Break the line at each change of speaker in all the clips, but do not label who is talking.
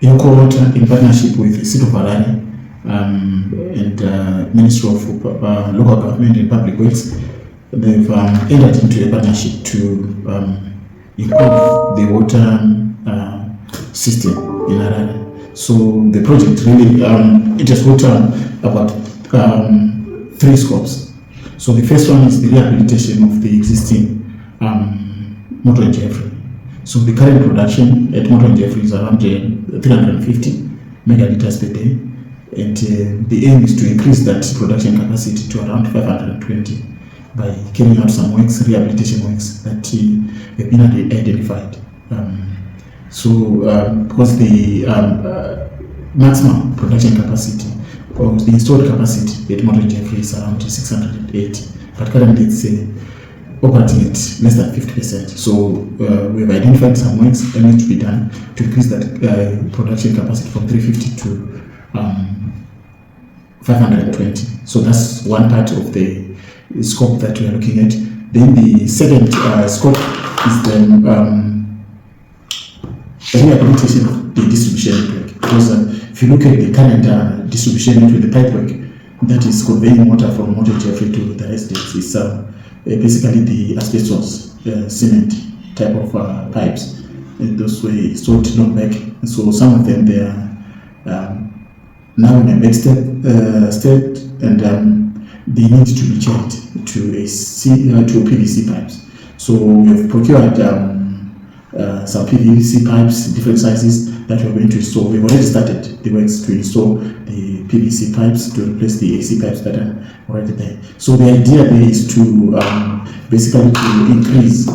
Helcraw Water, in partnership with the City of Harare and Ministry of Local Government and Public Works, they've entered into a partnership to improve the water system in Harare. So the project really it has got about 3 scopes. So the first one is the rehabilitation of the existing Moto and Jeffrey. So the current production at Moto and Jeffrey is around 350 megaliters per day, and the aim is to increase that production capacity to around 520 by carrying out some works, rehabilitation works that have been identified. Because the maximum production capacity or the installed capacity at Moto and Jeffrey is around 680, but currently it's operating at less than 50%. So we have identified some works that need to be done to increase that production capacity from 350 to 520. So that's one part of the scope that we are looking at. Then the second scope is the rehabilitation of the distribution network. Because if you look at the current distribution network, the pipework that is conveying water from Moto Jeffrey to the residents is basically the asbestos cement type of pipes. And those were installed long back. And so some of them they are now in a bad state, and they need to be changed to PVC pipes. So we have procured some PVC pipes, different sizes, that we are going to install. We've already started the works to install the PVC pipes to replace the AC pipes that are already there. So the idea there is to basically to increase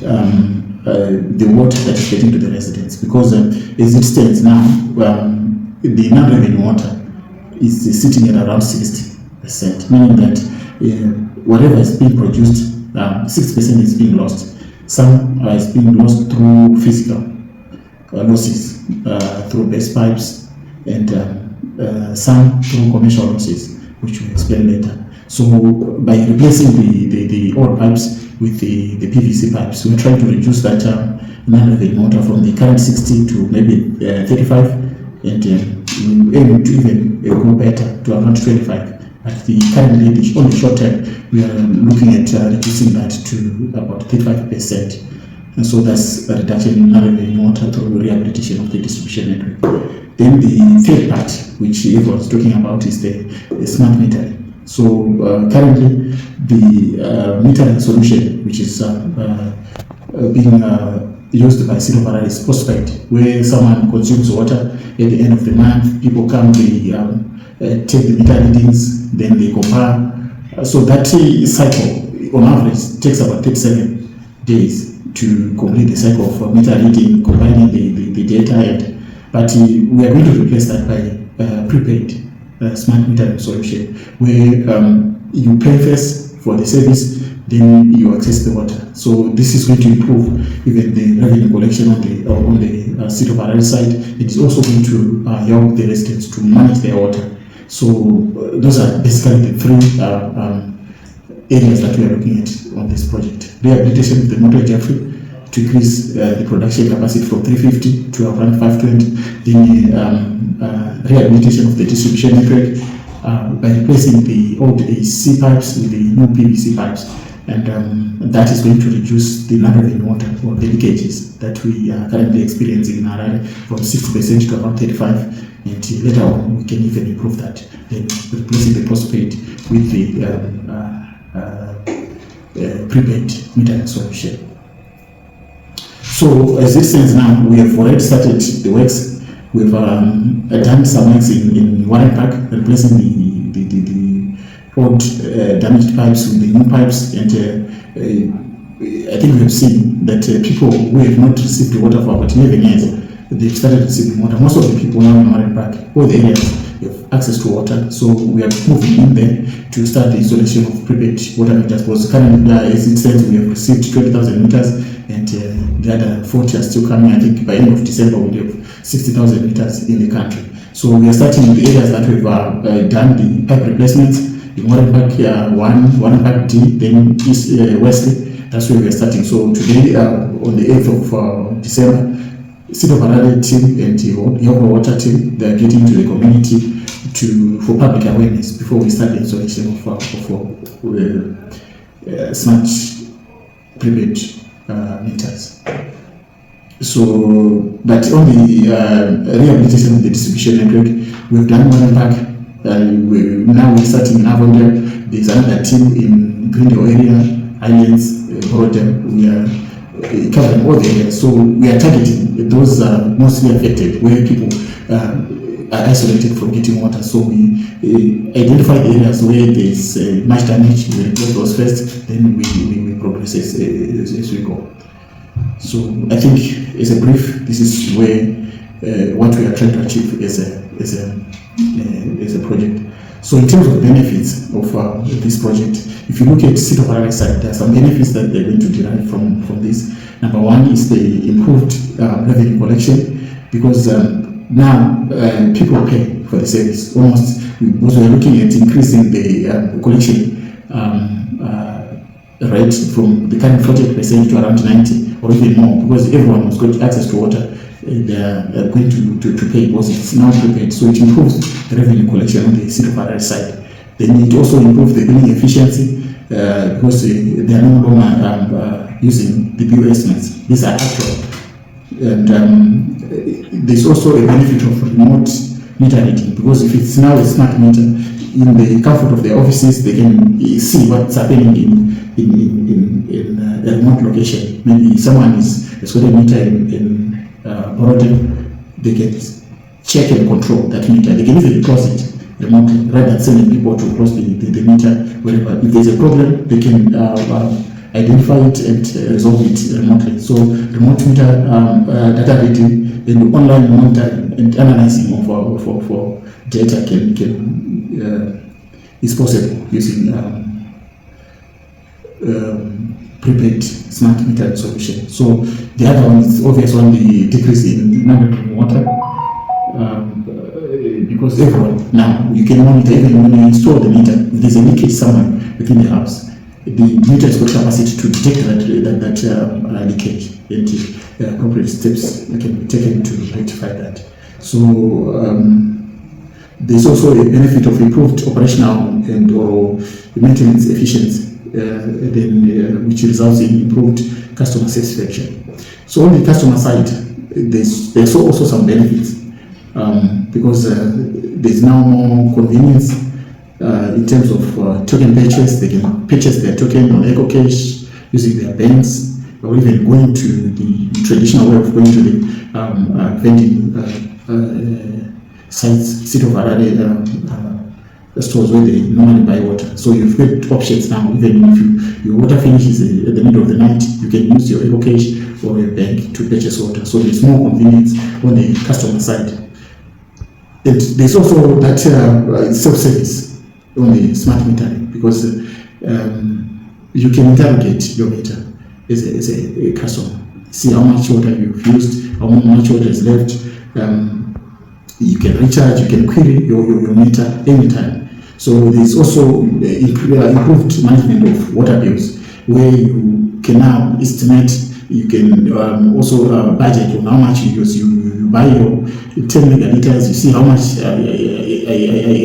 the water that is getting to the residents, because as it stands now, the non-revenue water is sitting at around 60%, meaning that whatever is being produced, 60% is being lost. Some is being lost through physical losses, through base pipes, and some through commercial losses, which we'll explain later. So by replacing the old pipes with the PVC pipes, we're trying to reduce that non-revenue water from the current 60 to maybe 35, and we aim to even go better to around 25. At the currently, on the short term, we are looking at reducing that to about 35%. And so that's a reduction in non-revenue water through rehabilitation of the distribution network. Then the third part, which everyone was talking about, is the smart metering. So currently, the metering solution, which is being used by City of Harare, is postpaid, where someone consumes water at the end of the month. People come, they take the meter readings, then they compare. So that cycle, on average, takes about 37 days to complete the cycle of meter reading, combining the data. But we are going to replace that by prepaid smart metering solution, where you pay first for the service, then you access the water. So this is going to improve even the revenue collection on the City of Harare side. It is also going to help the residents to manage their water. So those are basically the 3 areas that we are looking at on this project. Rehabilitation of the Moto Jeffrey to increase the production capacity from 350 to around 520. The rehabilitation of the distribution network by replacing the old AC pipes with the new PVC pipes. And that is going to reduce the non-revenue water or the leakages that we are currently experiencing in Harare from 60% to around 35%. And later on, we can even improve that, then replacing the postpaid with the prepaid metering solution. So as it stands now, we have already started the works. We've done some works in Warren Park, replacing the old damaged pipes with the new pipes, and I think we have seen that people who have not received the water for about 11 years, they've started receiving water. Most of the people now in Warren Park, all the areas, have access to water. So we are moving in there to start the installation of prepaid water meters. Because currently, as it says, we have received 20,000 meters, and the other 40 are still coming. I think by end of December, we'll have 60,000 meters in the country. So we are starting in the areas that we've done the pipe replacements. In Warren Park 1, Warren Park D, then East Wesley. That's where we are starting. So today, on the 8th of December, City of Harare team and the Helcraw Water team, they are getting to the community for public awareness before we start the installation of smart prepaid meters. So, but on the rehabilitation of the distribution network, we've done one back. Now we're starting in Avondale. There's another team in Brightened area, Islands, Brightened. We are covering all the areas. So we are targeting those mostly affected, where people are isolated from getting water. So we identify the areas where there's much damage. We report those first, then we progress as we go. So I think, as a brief, this is where what we are trying to achieve as a project. So in terms of benefits of this project, if you look at City of Harare side, there are some benefits that they're going to derive from this. Number one is the improved revenue collection, because now people pay for the service almost, because we're looking at increasing the collection rate from the current 40% to around 90 or even more, because everyone who's got access to water, they are going to pay, because it's now prepaid. So it improves the revenue collection on the City of Harare side. Then it also improves the billing efficiency, because they are no longer using the bill estimates. These are actual. And there's also a benefit of remote meter reading, because if it's now a smart meter, in the comfort of their offices, they can see what's happening in a remote location. Maybe someone has got a meter in Brightened, they can check and control that meter. They can even close it remotely, rather than sending people to close the meter wherever. If there's a problem, they can identify it and resolve it remotely. So remote meter data reading and online monitoring and analyzing for data is possible using prepaid smart meter solution. So the other one is obvious one, the decrease in non-drinking water, because everyone now, you can monitor even when you install the meter. If there's a leakage somewhere within the house, the meter has got capacity to detect that leakage, and appropriate steps can be taken to rectify that. So there's also a benefit of improved operational and or maintenance efficiency, which results in improved customer satisfaction. So on the customer side, there's also some benefits, because there's now more convenience in terms of token purchase. They can purchase their token on EcoCash using their banks, or even going to the traditional way of going to the vending sites, City of Harare stores where they normally buy water. So you've got options now. Even if your water finishes at the middle of the night, you can use your EcoCash or your bank to purchase water. So there's more convenience on the customer side. And there's also that self-service on the smart metering, because you can interrogate your meter as a customer, see how much water you've used, how much water is left. You can recharge, you can query your meter anytime. So there's also improved management of water bills, where you can now estimate, you can also budget on how much you use. You buy your 10 megaliters, you see how much I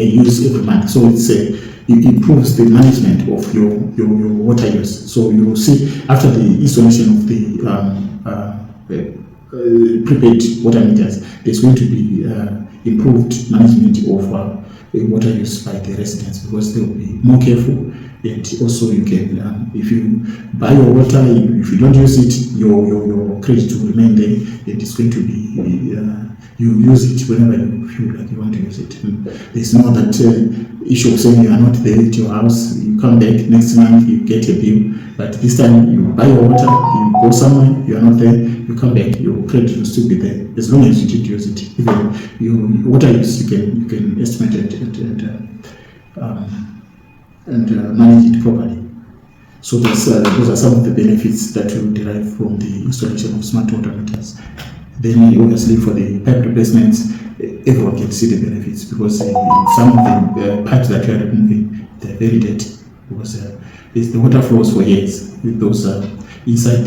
use every month. So it improves the management of your water use. So you will see after the installation of the prepaid water meters, there's going to be improved management of water use by the residents, because they will be more careful. And also you can, if you buy your water, if you don't use it, your credit will remain there, and it's going to be, you use it whenever you feel like you want to use it. And there's no that issue of saying you are not there at your house, you come back next month, you get a bill, but this time you buy your water, you go somewhere, you are not there, you come back, your credit will still be there, as long as you did use it. Even your water use, you can estimate it and manage it properly. So those are some of the benefits that you derive from the installation of smart water meters. Then obviously for the pipe replacements, everyone can see the benefits, because some of the pipes that you are removing, they're very dirty, because the water flows for years with those inside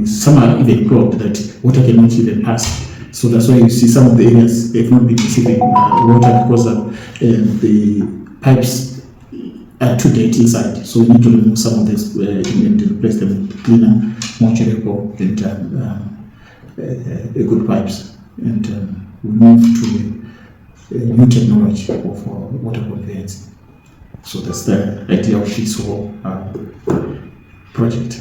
some are even clogged that water cannot even pass. So that's why you see some of the areas have not been receiving water because the pipes are too dirty inside. So we need to remove some of this and replace them with cleaner, more durable, and good pipes. And we move to new technology of water conveyance. So that's the idea of this whole project.